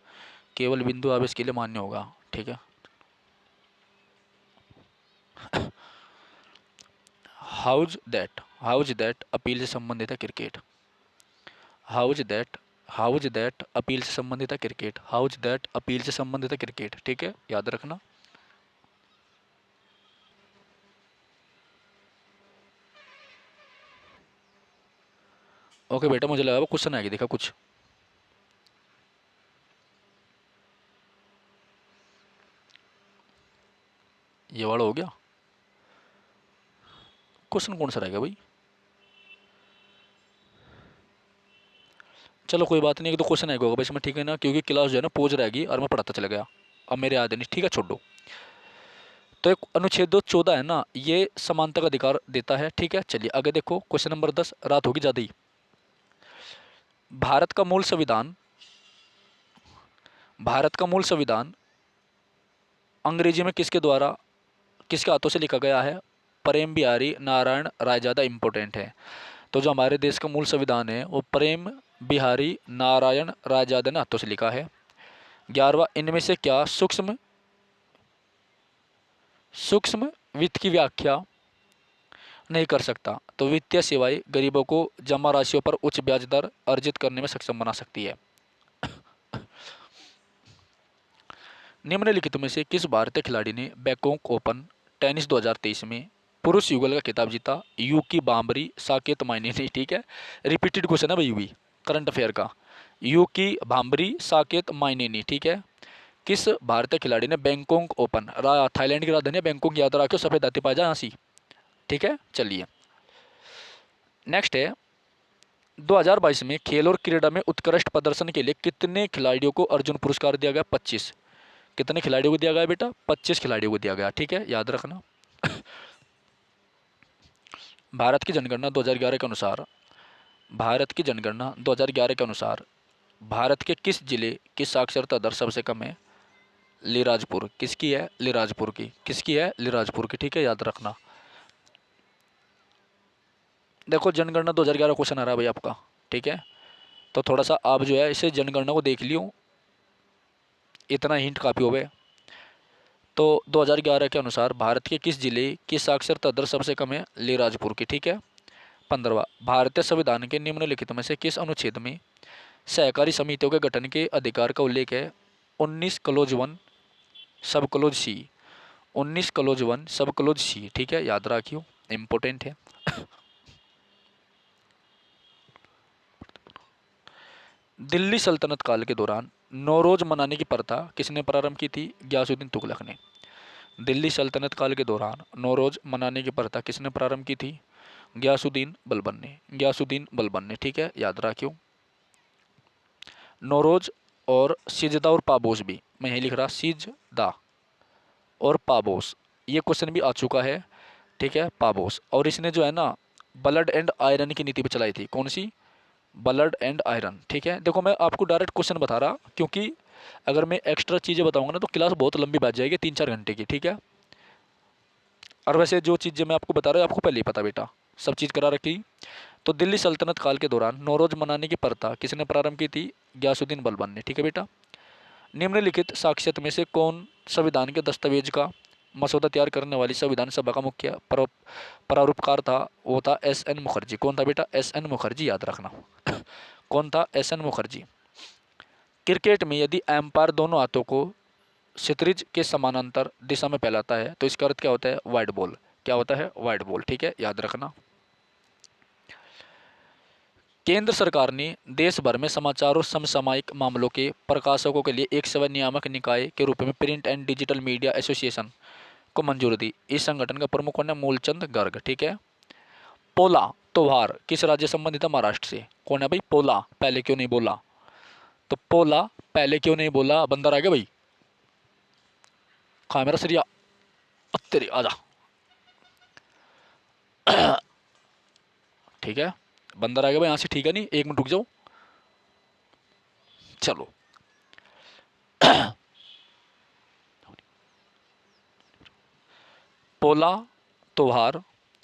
केवल बिंदु आवेश के लिए मान्य होगा, ठीक है। हाउज दैट अपील से संबंधित है क्रिकेट, हाउज दैट अपील से संबंधित है क्रिकेट, हाउज दैट अपील से संबंधित है क्रिकेट, ठीक है, याद रखना। ओके बेटा, मुझे लगा वो क्वेश्चन आएगी, देखा कुछ। ये वाला हो गया, क्वेश्चन कौन सा रहेगा भाई? चलो कोई बात नहीं, एक दो क्वेश्चन आएगा होगा इसमें, ठीक है ना, क्योंकि क्लास जो है ना पहुँच रहेगी और मैं पढ़ाता चला गया, अब मेरे याद नहीं, ठीक है छोड़ो। तो एक अनुच्छेद 214 है ना, ये समानता का अधिकार देता है, ठीक है। चलिए आगे देखो, क्वेश्चन नंबर 10, रात होगी ज़्यादा ही। भारत का मूल संविधान, भारत का मूल संविधान अंग्रेजी में किसके द्वारा, किसके हाथों से लिखा गया है? प्रेम बिहारी नारायण रायजादा इंपॉर्टेंट है। तो जो हमारे देश का मूल संविधान है वो प्रेम बिहारी नारायण रायजादा ने हाथों से लिखा है। 11वां, इनमें से क्या सूक्ष्म सूक्ष्म वित्त की व्याख्या नहीं कर सकता? तो वित्तीय सेवाएं गरीबों को जमा राशियों पर उच्च ब्याज दर अर्जित करने में सक्षम बना सकती है। निम्नलिखित में से किस भारतीय खिलाड़ी ने बैंकॉक ओपन टेनिस 2023 में पुरुष युगल का खिताब जीता? यूकी बाम्बरी साकेत माइनेनी, ठीक है, रिपीटेड क्वेश्चन है भाई, भी करंट अफेयर का। यूकी बाम्बरी साकेत माइनेनी, ठीक है। किस भारतीय खिलाड़ी ने बैंकॉक ओपन, थाईलैंड की राजधानी बैंकॉक, याद रखो, सफेद हाथी पाया यहाँ सी, ठीक है। चलिए नेक्स्ट है, 2022 में खेल और क्रीड़ा में उत्कृष्ट प्रदर्शन के लिए कितने खिलाड़ियों को अर्जुन पुरस्कार दिया गया? 25। कितने खिलाड़ियों को दिया गया बेटा? 25 खिलाड़ियों को दिया गया, ठीक है, याद रखना। भारत की जनगणना 2011 के अनुसार, भारत की जनगणना 2011 के अनुसार भारत के किस जिले की साक्षरता दर सबसे कम है? लिराजपुर। किसकी है? लिराजपुर की। किसकी है? लिराजपुर की, ठीक है, याद रखना। देखो जनगणना 2011 क्वेश्चन आ रहा है भाई आपका, ठीक है, तो थोड़ा सा आप जो है इसे जनगणना को देख लियो, इतना हिंट काफ़ी हो गया। तो 2011 के अनुसार भारत के किस जिले की साक्षरता दर सबसे कम है? लिराजपुर की, ठीक है। 15वां, भारतीय संविधान के निम्नलिखित में से किस अनुच्छेद में सहकारी समितियों के गठन के अधिकार का उल्लेख है? 19 क्लोज 1 सब क्लोज सी, 19 क्लोज 1 सब क्लोज सी, ठीक है, याद रखियो, इंपॉर्टेंट है। दिल्ली सल्तनत काल के दौरान नौरोज मनाने की प्रथा किसने प्रारंभ की थी? गयासुद्दीन तुगलक ने। दिल्ली सल्तनत काल के दौरान नौरोज मनाने की प्रथा किसने प्रारंभ की थी? गयासुद्दीन बलबन ने। गयासुद्दीन बलबन ने, ठीक है, याद रखियो। नौरोज और सिजदा और पाबोस भी, मैं यही लिख रहा, सिजदा और पाबोस, ये क्वेश्चन भी आ चुका है, ठीक है, पाबोस। और इसने जो है ना ब्लड एंड आयरन की नीति पर चलाई थी, कौन सी? ब्लड एंड आयरन, ठीक है। देखो मैं आपको डायरेक्ट क्वेश्चन बता रहा, क्योंकि अगर मैं एक्स्ट्रा चीज़ें बताऊंगा ना तो क्लास बहुत लंबी बैठ जाएगी, 3-4 घंटे की, ठीक है। और वैसे जो चीज़ें मैं आपको बता रहा हूँ आपको पहले ही पता बेटा, सब चीज़ करा रखी। तो दिल्ली सल्तनत काल के दौरान नौरोज मनाने की प्रथा किसने प्रारंभ की थी? गयासुद्दीन बलबन ने, ठीक है बेटा। निम्नलिखित साक्षात में से कौन संविधान के दस्तावेज का मसौदा तैयार करने वाली संविधान सभा का मुख्य प्रारूपकार था? वो था एस.एन. मुखर्जी। कौन था बेटा? एस.एन. मुखर्जी, याद रखना। कौन था? एस.एन. मुखर्जी। क्रिकेट में यदि एम्पायर दोनों हाथों को क्षितिज के समानांतर दिशा में फैलाता है तो इसका अर्थ क्या होता है? Wide ball. क्या होता है? वाइड बॉल, ठीक है, याद रखना। केंद्र सरकार ने देश भर में समाचार और समसामयिक मामलों के प्रकाशकों के लिए एक सेवा नियामक निकाय के रूप में print and digital media association को मंजूरी दी। इस संगठन का प्रमुख कौन है? मूलचंद गर्ग, ठीक है। पोला त्योहार किस राज्य संबंधित है? महाराष्ट्र से। कौन है भाई? पोला, पहले क्यों नहीं बोला? तो पोला पहले क्यों नहीं बोला? बंदर आ गया भाई, खा मेरा सरिया, तेरे आजा। ठीक है, बंदर आ गया भाई यहाँ से, ठीक है, नहीं 1 मिनट रुक जाओ, चलो। पोला त्योहार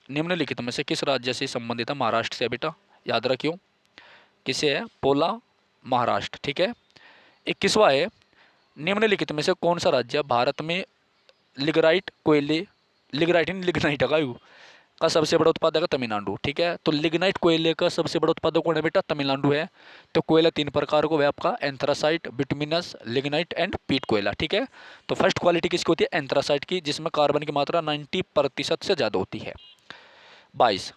निम्नलिखित में से किस राज्य से संबंधित है? महाराष्ट्र से बेटा, याद रखियो, किसे है? पोला, महाराष्ट्र, ठीक है। 21वां है, निम्नलिखित में से कौन सा राज्य भारत में लिग्नाइट कोयले, लिग्नाइट नहीं लिग्नाइट का सबसे बड़ा उत्पादक है? तमिलनाडु, ठीक है। तो लिग्नाइट कोयले का सबसे बड़ा उत्पादक कौन है बेटा? तमिलनाडु है। तो कोयला 3 प्रकार को है आपका, एंथ्रासाइट, बिटुमिनस, लिग्नाइट एंड पीट कोयला, ठीक है। तो फर्स्ट क्वालिटी किसकी होती है? एंथ्रासाइट की, जिसमें कार्बन की मात्रा 90% से ज़्यादा होती है। 22,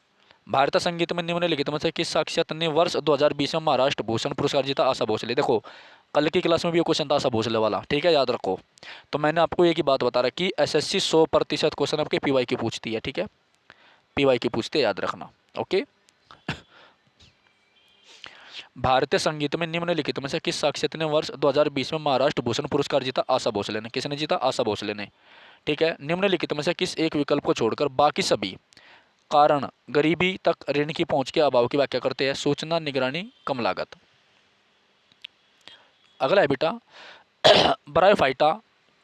भारतीय संगीत में निम्नलिखित में से किस साक्षात ने वर्ष 2020 में महाराष्ट्र भूषण पुरस्कार जीता? आशा भोसले। देखो कल की क्लास में भी ये क्वेश्चन था आशा भोसले वाला, ठीक है, याद रखो। तो मैंने आपको एक ही बात बता रहा कि एसएससी 100% क्वेश्चन आपके पीवाई की पूछती है, ठीक है, पीवाई की पूछते, याद रखना, ओके। भारतीय संगीत में निम्नलिखित में से किस शख्सियत ने वर्ष 2020 में महाराष्ट्र भूषण पुरस्कार जीता? आशा भोसले ने। किसने जीता? आशा भोसले ने। ठीक है। निम्नलिखित में से किस एक विकल्प को छोड़कर बाकी सभी कारण गरीबी तक ऋण की पहुंच के अभाव की व्याख्या करते हैं? सूचना, निगरानी, कम लागत। अगला है बेटा, ब्रायोफाइटा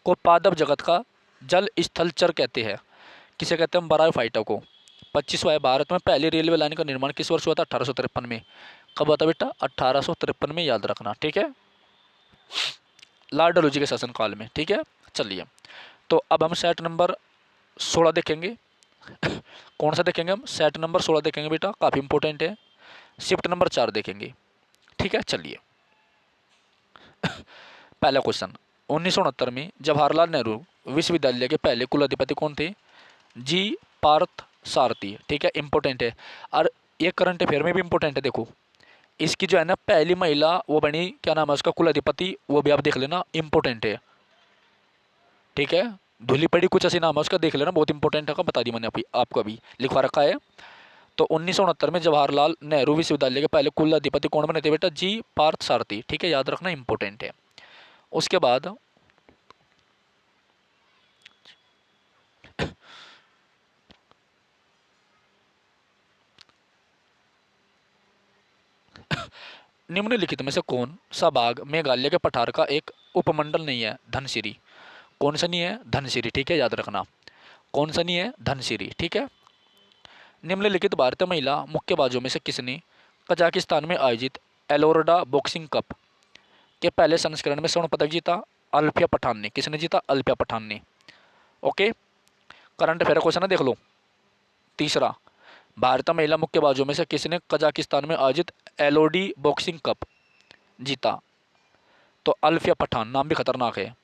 को पादप जगत का जल स्थलचर कहते हैं। किसे कहते हैं ब्रायोफाइटा को? 25वां है, भारत में पहली रेलवे लाइन का निर्माण किस वर्ष हुआ था? 1853 में। कब हुआ था बेटा? 1853 में, याद रखना। ठीक है, लॉर्ड डलहौजी के शासनकाल में। ठीक है, चलिए तो अब हम सेट नंबर 16 देखेंगे। कौन सा देखेंगे हम? सेट नंबर 16 देखेंगे बेटा, काफ़ी इंपॉर्टेंट है। शिफ्ट नंबर 4 देखेंगे। ठीक है, चलिए पहला क्वेश्चन, 1969 में जवाहरलाल नेहरू विश्वविद्यालय के पहले कुलाधिपति कौन थे? जी पार्थ सारथी। ठीक है, इंपॉर्टेंट है और ये करंट अफेयर में भी इंपॉर्टेंट है। देखो इसकी जो है ना पहली महिला वो बनी, क्या नाम है उसका, कुलाधिपति, वो भी आप देख लेना, इंपॉर्टेंट है। ठीक है, धुली पड़ी कुछ ऐसी नाम है उसका, देख लेना, बहुत इंपॉर्टेंट है, बता दी मैंने अभी आपको, अभी लिखवा रखा है। तो 1969 में जवाहरलाल नेहरू विश्वविद्यालय के पहले कुलाधिपति कौन बने थे बेटा? जी पार्थ सारथी। ठीक है, याद रखना, इंपॉर्टेंट है। उसके बाद निम्नलिखित में से कौन सा भाग मेघालय के पठार का एक उपमंडल नहीं है? धनसिरी। कौन सा नहीं है? धनसिरी। ठीक है, याद रखना, कौन सा नहीं है? धनसिरी। ठीक है। निम्नलिखित भारतीय महिला मुक्केबाजों में से किसने कजाकिस्तान में आयोजित एलोरडा बॉक्सिंग कप के पहले संस्करण में स्वर्ण पदक जीता? अल्फिया पठान ने। किसने जीता? अल्फिया पठान ने। ओके, करंट अफेयर क्वेश्चन है, देख लो। तीसरा, भारतीय महिला मुक्केबाजों में से किसने कजाकिस्तान में आयोजित एलोडी बॉक्सिंग कप जीता? तो अल्फिया पठान, नाम भी खतरनाक है।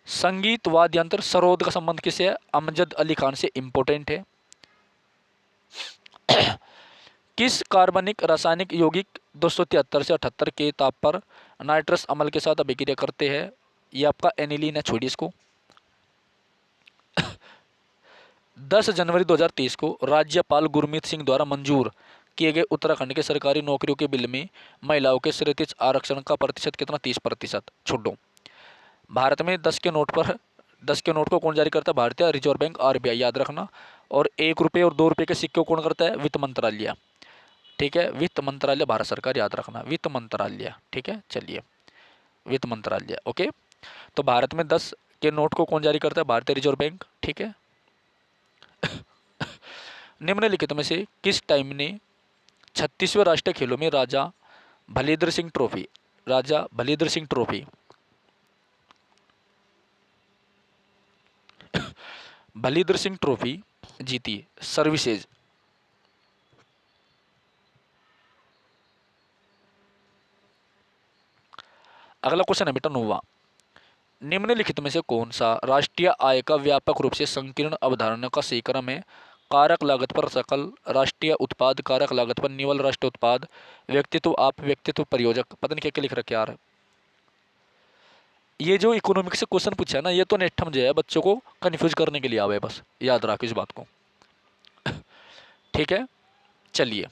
संगीत वाद्य यंत्र सरोद का संबंध किससे है? अमजद अली खान से, इंपॉर्टेंट है। किस कार्बनिक रासायनिक यौगिक 273 से 78 के ताप पर नाइट्रस अम्ल के साथ अभिक्रिया करते हैं? ये आपका एनिलीन है, छोड़िए इसको। 10 जनवरी 2023 को राज्यपाल गुरमीत सिंह द्वारा मंजूर किए गए उत्तराखंड के सरकारी नौकरियों के बिल में महिलाओं के श्रेणीय आरक्षण का प्रतिशत कितना? 30%। छोड़ो। भारत में 10 के नोट पर 10 के नोट को कौन जारी करता है? भारतीय रिजर्व बैंक, आरबीआई, याद रखना। और 1 रुपये और 2 रुपये के सिक्के कौन करता है? वित्त मंत्रालय। ठीक है, वित्त मंत्रालय, भारत सरकार, याद रखना, वित्त मंत्रालय। ठीक है, चलिए, वित्त मंत्रालय। ओके, तो भारत में 10 के नोट को कौन जारी करता है? भारतीय रिजर्व बैंक। ठीक है। निम्नलिखित में से किस टाइम ने 36वें राष्ट्रीय खेलों में राजा भलींद्र सिंह ट्रॉफी भलींद्र सिंह ट्रॉफी जीती? सर्विसेज। अगला क्वेश्चन है बेटा 9वां, निम्नलिखित में से कौन सा राष्ट्रीय आय का व्यापक रूप से संकीर्ण अवधारणा का सही क्रम है? कारक लागत पर सकल राष्ट्रीय उत्पाद, कारक लागत पर निवल राष्ट्रीय उत्पाद, व्यक्तित्व आप, व्यक्तित्व प्रयोजक। पता नहीं क्या क्या लिख रखे यार। ये जो इकोनॉमिक्स से क्वेश्चन पूछा है ना, ये तो नेठम जो है बच्चों को कंफ्यूज करने के लिए आवे, बस याद रखो इस बात को। ठीक है, चलिए,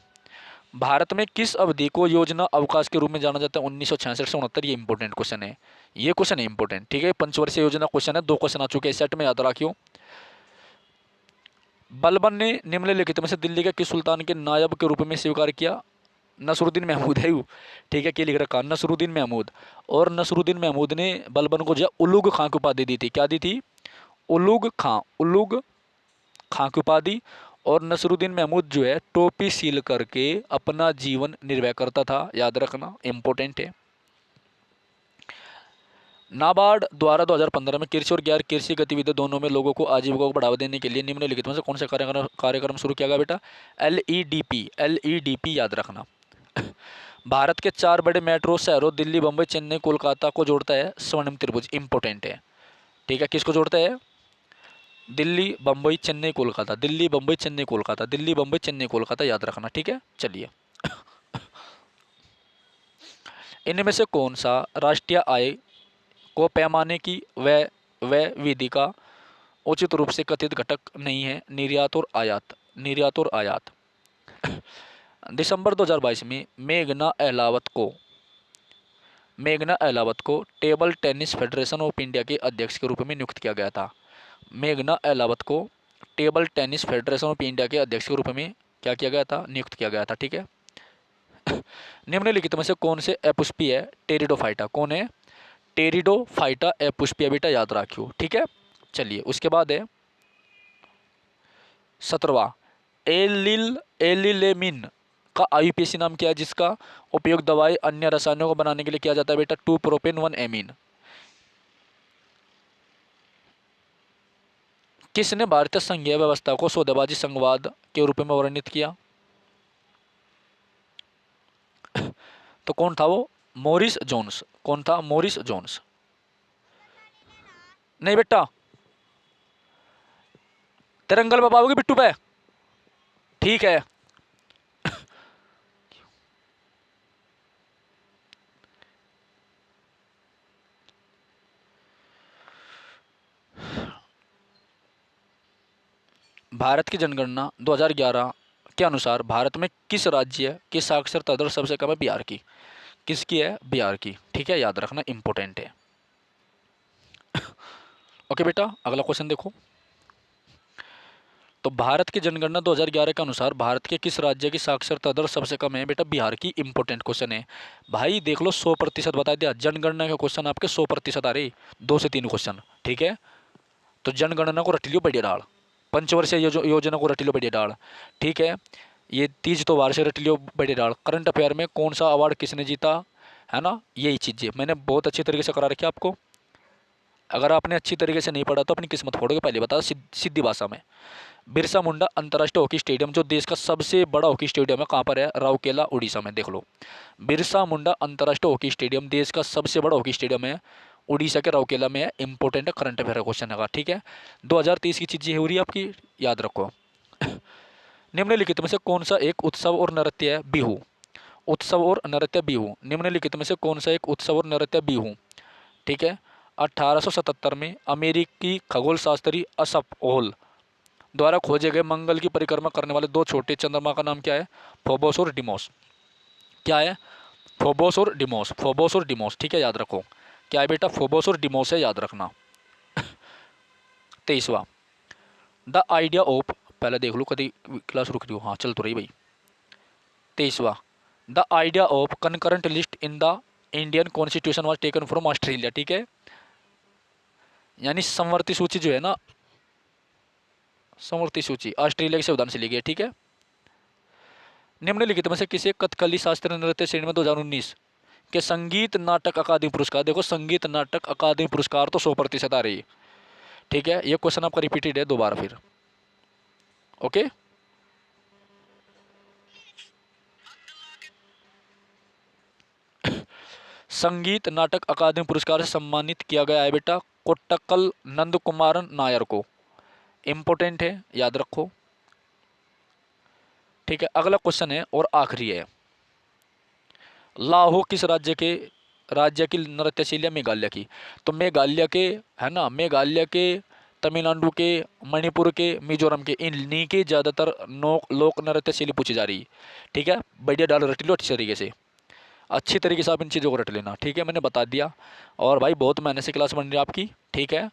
भारत में किस अवधि को योजना अवकाश के रूप में जाना जाता है? 1966 से 69। ये इंपॉर्टेंट क्वेश्चन है, ये क्वेश्चन है इंपॉर्टेंट। ठीक है, पंचवर्षीय योजना क्वेश्चन है, 2 क्वेश्चन आ चुके हैं सेट में, याद रखियो। बलबन ने निम्नलिखित में से दिल्ली के किस सुल्तान के नायब के रूप में स्वीकार किया? नसरुद्दीन महमूद है वो। ठीक है, क्या लिख रखा? नसरुद्दीन महमूद। और नसरुद्दीन महमूद ने बलबन को जो उलुग खां की उपाधि दी थी। क्या दी थी? उलुग खां की उपाधि। और नसरुद्दीन महमूद जो है टोपी सील करके अपना जीवन निर्वाह करता था, याद रखना, इंपॉर्टेंट है। नाबार्ड द्वारा 2015 में कृषि और गैर कृषि गतिविधियों दोनों में लोगों को आजीविका को बढ़ावा देने के लिए निम्नलिखित में से कौन सा कार्यक्रम शुरू किया गया बेटा? एलईडीपी, याद रखना। भारत के 4 बड़े मेट्रो शहरों दिल्ली, बम्बई, चेन्नई, कोलकाता को जोड़ता है स्वर्णिम त्रिभुज, इंपॉर्टेंट है। ठीक है, किसको जोड़ता है? दिल्ली, बम्बई, चेन्नई, कोलकाता, दिल्ली, बम्बई, चेन्नई, कोलकाता, दिल्ली, बम्बई, चेन्नई, कोलकाता, याद रखना। ठीक है, चलिए। इनमें से कौन सा राष्ट्रीय आय को पैमाने की वह विधि का उचित रूप से कथित घटक नहीं है? निर्यात और आयात। दिसंबर 2022 में मेघना अहलावत को table tennis federation of India के अध्यक्ष के रूप में नियुक्त किया गया था। मेघना अहलावत को table tennis federation of India के अध्यक्ष के रूप में क्या किया गया था, नियुक्त किया गया था। ठीक है। निम्नलिखित में से कौन से अपुष्पी है टेरिडोफाइटा, कौन है टेरिडोफाइटा अपुष्पी, बेटा याद रखियो। ठीक है। चलिए उसके बाद है 17वां एलिलेमिन का आईयूपीएसी नाम क्या है, जिसका उपयोग दवाई अन्य रसायनों को बनाने के लिए किया जाता है बेटा 2 प्रोपेन 1 एमीन। किसने भारतीय संघीय व्यवस्था को सौदेबाजी संघवाद के रूप में वर्णित किया? तो कौन था वो? Morris Jones. कौन था? Morris Jones. नहीं बेटा, तिरंगल पे पाओगे बिट्टू पे? ठीक है। भारत की जनगणना 2011 के अनुसार भारत में किस राज्य की साक्षरता दर सबसे कम है? बिहार की। किसकी है? बिहार की। ठीक है, याद रखना, इंपॉर्टेंट है। ओके बेटा, अगला क्वेश्चन देखो। तो भारत की जनगणना 2011 के अनुसार भारत के किस राज्य की साक्षरता दर सबसे कम है? बेटा बिहार की। इंपॉर्टेंट क्वेश्चन है भाई, देख लो 100% बता दिया। जनगणना के क्वेश्चन आपके 100% आ रहे, 2 से 3 क्वेश्चन। ठीक है, तो जनगणना को रट लियो बढ़िया डाल, पंचवर्षीय योजना को रट लियो बढ़िया डाल। ठीक है, ये तीज त्योहार से रट लियो बढ़िया डाल। करंट अफेयर में कौन सा अवार्ड किसने जीता, है ना, यही चीज़ें मैंने बहुत अच्छी तरीके से करा रखी है आपको। अगर आपने अच्छी तरीके से नहीं पढ़ा तो अपनी किस्मत फोड़ोगे, पहले बता सीधी भाषा में। बिरसा मुंडा अंतर्राष्ट्रीय हॉकी स्टेडियम जो देश का सबसे बड़ा हॉकी स्टेडियम है, कहाँ पर है? राउरकेला उड़ीसा में। देख लो, बिरसा मुंडा अंतर्राष्ट्रीय हॉकी स्टेडियम देश का सबसे बड़ा हॉकी स्टेडियम है, उड़ीसा के राउरकेला में है। इंपॉर्टेंट है, करंट अफेयर क्वेश्चन है। ठीक है, 2030 की चीज़ें हो रही है आपकी, याद रखो। निम्नलिखित में से कौन सा एक उत्सव और नृत्य है? बिहू। उत्सव और नृत्य बिहू। निम्नलिखित में से कौन सा एक उत्सव और नृत्य बिहू? ठीक है, 1877 में अमेरिकी खगोल शास्त्री असफ ओल द्वारा खोजे गए मंगल की परिक्रमा करने वाले 2 छोटे चंद्रमा का नाम क्या है? फोबोस और डिमोस। क्या है? फोबोस और डिमोस। फोबोस और डिमोस। ठीक है, याद रखो। क्या है बेटा? फोबोस और डिमोस है, याद रखना। 23वां द आइडिया ऑफ, पहले देख लो कभी क्लास रुक रही हो, हाँ चल तो रही भाई। 23वां the idea of concurrent list in the Indian constitution was taken from Australia. ठीक है, यानी समवर्ती सूची जो है ना, समवर्ती सूची ऑस्ट्रेलिया के संविधान से ली गई है। ठीक है, निम्नलिखित में से किसे कथकली शास्त्रीय नृत्य श्रेणी में 2019 के संगीत नाटक अकादमी पुरस्कार, देखो संगीत नाटक अकादमी पुरस्कार तो 100% आ रही है। ठीक है, ये क्वेश्चन आपका रिपीटेड है दोबारा फिर। ओके, संगीत नाटक अकादमी पुरस्कार से सम्मानित किया गया है बेटा कोट्टक्कल नंद कुमारन नायर को। इंपॉर्टेंट है, याद रखो। ठीक है, अगला क्वेश्चन है और आखिरी है। लाहो किस राज्य की नृत्य शैली है? मेघालय की। तो मेघालय के, है ना, मेघालय के, तमिलनाडु के, मणिपुर के, मिजोरम के, इन्हीं की ज़्यादातर लोक नृत्य शैली पूछी जा रही है। ठीक है, बढ़िया डाल रट लो अच्छी तरीके से, अच्छी तरीके से आप इन चीज़ों को रट लेना। ठीक है, मैंने बता दिया। और भाई बहुत मेहनत से क्लास बन रही है आपकी। ठीक है,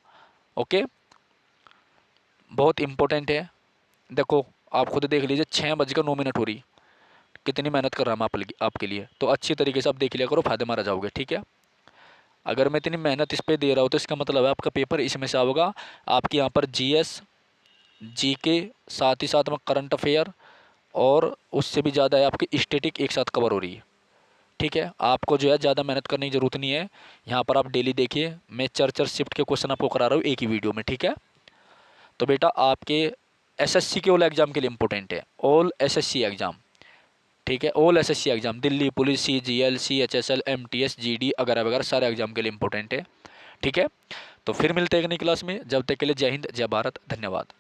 ओके, बहुत इंपॉर्टेंट है। देखो आप खुद देख लीजिए, 6:09 हो रही, कितनी मेहनत कर रहा हूँ आपके लिए। तो अच्छी तरीके से आप देख लिया करो, फायदे में आ जाओगे। ठीक है, अगर मैं इतनी मेहनत इस पर दे रहा हूँ तो इसका मतलब है आपका पेपर इसमें से आओगा। आपके यहाँ पर जीएस, जीके, साथ ही साथ में करंट अफेयर, और उससे भी ज़्यादा है आपकी स्टैटिक एक साथ कवर हो रही है। ठीक है, आपको जो है ज़्यादा मेहनत करने की ज़रूरत नहीं है। यहाँ पर आप डेली देखिए, मैं चर शिफ्ट के क्वेश्चन आपको करा रहा हूँ एक ही वीडियो में। ठीक है, तो बेटा आपके एसएससी के ऑल एग्ज़ाम के लिए इंपॉर्टेंट है, ऑल एसएससी एग्ज़ाम। ठीक है, all SSC exam, Delhi police, CGL, CHSL, MTS, GD वगैरह वगैरह सारे एग्ज़ाम के लिए इंपॉर्टेंट है। ठीक है, तो फिर मिलते हैं अगली क्लास में, जब तक के लिए जय हिंद, जय भारत, धन्यवाद।